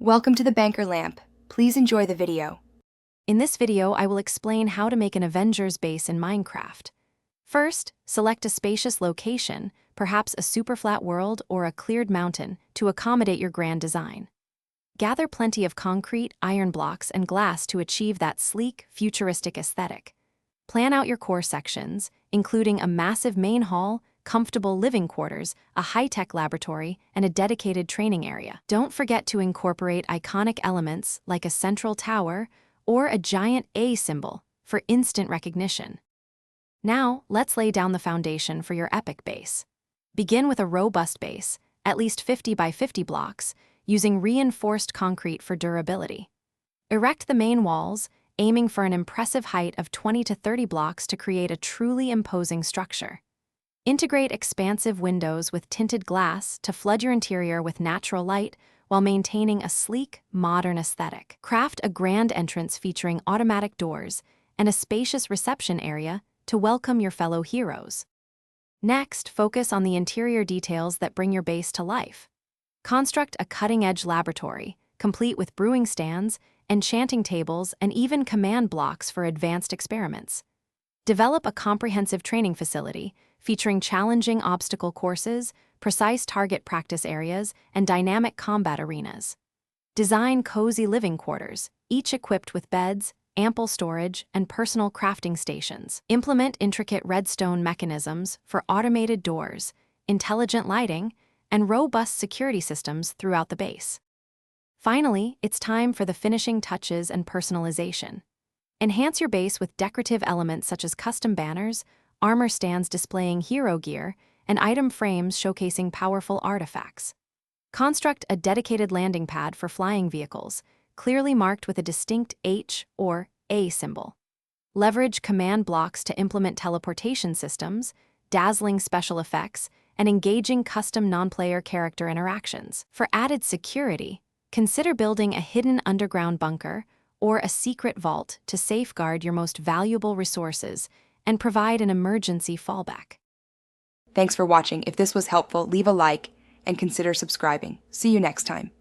Welcome to the Banker Lamp. Please enjoy the video. In this video, I will explain how to make an Avengers base in Minecraft. First, select a spacious location, perhaps a super flat world or a cleared mountain, to accommodate your grand design. Gather plenty of concrete, iron blocks, and glass to achieve that sleek, futuristic aesthetic. Plan out your core sections, including a massive main hall, comfortable living quarters, a high-tech laboratory, and a dedicated training area. Don't forget to incorporate iconic elements like a central tower or a giant A symbol for instant recognition. Now, let's lay down the foundation for your epic base. Begin with a robust base, at least 50 by 50 blocks, using reinforced concrete for durability. Erect the main walls, aiming for an impressive height of 20 to 30 blocks to create a truly imposing structure. Integrate expansive windows with tinted glass to flood your interior with natural light while maintaining a sleek, modern aesthetic. Craft a grand entrance featuring automatic doors and a spacious reception area to welcome your fellow heroes. Next, focus on the interior details that bring your base to life. Construct a cutting-edge laboratory, complete with brewing stands, enchanting tables, and even command blocks for advanced experiments. Develop a comprehensive training facility featuring challenging obstacle courses, precise target practice areas, and dynamic combat arenas. Design cozy living quarters, each equipped with beds, ample storage, and personal crafting stations. Implement intricate redstone mechanisms for automated doors, intelligent lighting, and robust security systems throughout the base. Finally, it's time for the finishing touches and personalization. Enhance your base with decorative elements such as custom banners, armor stands displaying hero gear, and item frames showcasing powerful artifacts. Construct a dedicated landing pad for flying vehicles, clearly marked with a distinct H or A symbol. Leverage command blocks to implement teleportation systems, dazzling special effects, and engaging custom non-player character interactions. For added security, consider building a hidden underground bunker or a secret vault to safeguard your most valuable resources and provide an emergency fallback. Thanks for watching. If this was helpful, leave a like and consider subscribing. See you next time.